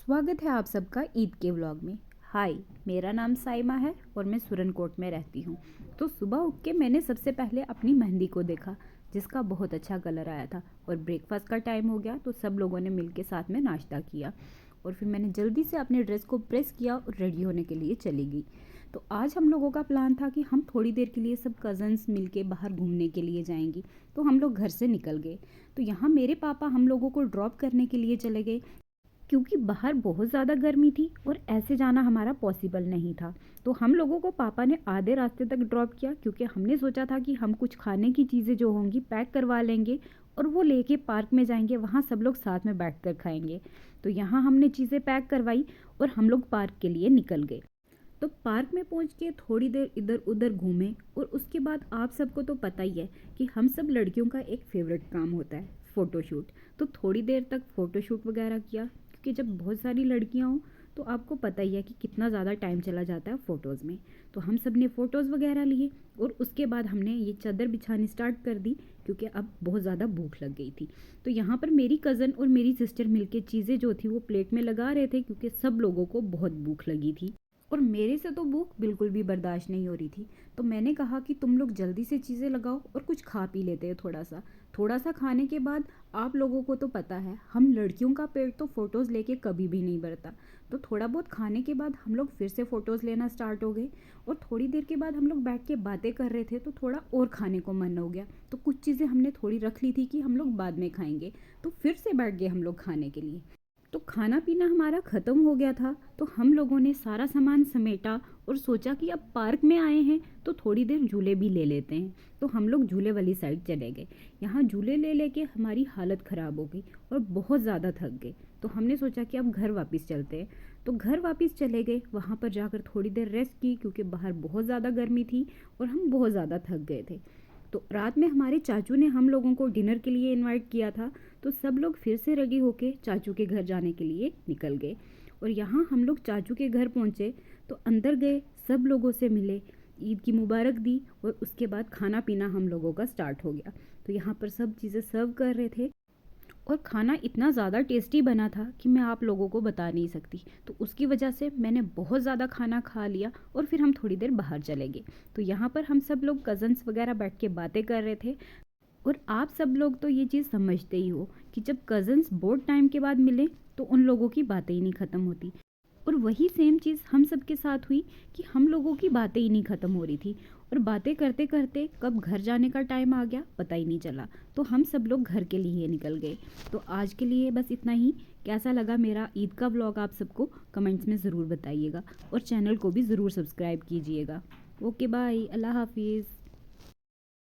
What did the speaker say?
स्वागत है आप सबका ईद के व्लॉग में। हाय, मेरा नाम साइमा है और मैं सुरनकोट में रहती हूँ। तो सुबह उठ के मैंने सबसे पहले अपनी मेहंदी को देखा, जिसका बहुत अच्छा कलर आया था। और ब्रेकफास्ट का टाइम हो गया तो सब लोगों ने मिलके साथ में नाश्ता किया। और फिर मैंने जल्दी से अपने ड्रेस को प्रेस किया और रेडी होने के लिए चली गई। तो आज हम लोगों का प्लान था कि हम थोड़ी देर के लिए सब कज़न्स मिलके बाहर घूमने के लिए जाएंगी। तो हम लोग घर से निकल गए। तो यहाँ मेरे पापा हम लोगों को ड्रॉप करने के लिए चले गए, क्योंकि बाहर बहुत ज़्यादा गर्मी थी और ऐसे जाना हमारा पॉसिबल नहीं था। तो हम लोगों को पापा ने आधे रास्ते तक ड्रॉप किया, क्योंकि हमने सोचा था कि हम कुछ खाने की चीज़ें जो होंगी पैक करवा लेंगे और वो लेके पार्क में जाएंगे, वहाँ सब लोग साथ में बैठ कर खाएंगे। तो यहाँ हमने चीज़ें पैक करवाई और हम लोग पार्क के लिए निकल गए। तो पार्क में पहुंच के थोड़ी देर इधर उधर घूमे और उसके बाद आप सबको तो पता ही है कि हम सब लड़कियों का एक फेवरेट काम होता है फ़ोटोशूट। तो थोड़ी देर तक फ़ोटोशूट वगैरह किया, क्योंकि जब बहुत सारी लड़कियां हों तो आपको पता ही है कि कितना ज़्यादा टाइम चला जाता है फ़ोटोज़ में। तो हम सब ने फ़ोटोज़ वगैरह लिए और उसके बाद हमने ये चादर बिछानी स्टार्ट कर दी, क्योंकि अब बहुत ज़्यादा भूख लग गई थी। तो यहाँ पर मेरी कज़न और मेरी सिस्टर मिलके चीज़ें जो थी वो प्लेट में लगा रहे थे, क्योंकि सब लोगों को बहुत भूख लगी थी और मेरे से तो भूख बिल्कुल भी बर्दाश्त नहीं हो रही थी। तो मैंने कहा कि तुम लोग जल्दी से चीज़ें लगाओ और कुछ खा पी लेते हैं थोड़ा सा खाने के बाद। आप लोगों को तो पता है हम लड़कियों का पेट तो फ़ोटोज़ लेके कभी भी नहीं भरता। तो थोड़ा बहुत खाने के बाद हम लोग फिर से फ़ोटोज़ लेना स्टार्ट हो गए और थोड़ी देर के बाद हम लोग बैठ के बातें कर रहे थे, तो थोड़ा और खाने को मन हो गया। तो कुछ चीज़ें हमने थोड़ी रख ली थी कि हम लोग बाद में खाएंगे, तो फिर से बैठ गए हम लोग खाने के लिए। तो खाना पीना हमारा ख़त्म हो गया था, तो हम लोगों ने सारा सामान समेटा और सोचा कि अब पार्क में आए हैं तो थोड़ी देर झूले भी ले लेते हैं। तो हम लोग झूले वाली साइड चले गए। यहाँ झूले ले लेके हमारी हालत ख़राब हो गई और बहुत ज़्यादा थक गए। तो हमने सोचा कि अब घर वापस चलते हैं। तो घर वापस चले गए, वहाँ पर जाकर थोड़ी देर रेस्ट की, क्योंकि बाहर बहुत ज़्यादा गर्मी थी और हम बहुत ज़्यादा थक गए थे। तो रात में हमारे चाचू ने हम लोगों को डिनर के लिए इनवाइट किया था। तो सब लोग फिर से रेडी होके चाचू के घर जाने के लिए निकल गए। और यहाँ हम लोग चाचू के घर पहुँचे तो अंदर गए, सब लोगों से मिले, ईद की मुबारक दी और उसके बाद खाना पीना हम लोगों का स्टार्ट हो गया। तो यहाँ पर सब चीज़ें सर्व कर रहे थे और खाना इतना ज़्यादा टेस्टी बना था कि मैं आप लोगों को बता नहीं सकती। तो उसकी वजह से मैंने बहुत ज़्यादा खाना खा लिया और फिर हम थोड़ी देर बाहर चले गए। तो यहाँ पर हम सब लोग कज़न्स वगैरह बैठ के बातें कर रहे थे। और आप सब लोग तो ये चीज़ समझते ही हो कि जब कज़न्स बहुत टाइम के बाद मिले तो उन लोगों की बातें ही नहीं ख़त्म होती। और वही सेम चीज़ हम सब के साथ हुई कि हम लोगों की बातें ही नहीं ख़त्म हो रही थी और बातें करते करते कब घर जाने का टाइम आ गया पता ही नहीं चला। तो हम सब लोग घर के लिए निकल गए। तो आज के लिए बस इतना ही। कैसा लगा मेरा ईद का व्लॉग आप सबको कमेंट्स में ज़रूर बताइएगा और चैनल को भी ज़रूर सब्सक्राइब कीजिएगा। ओके बाय, अल्लाह हाफिज़।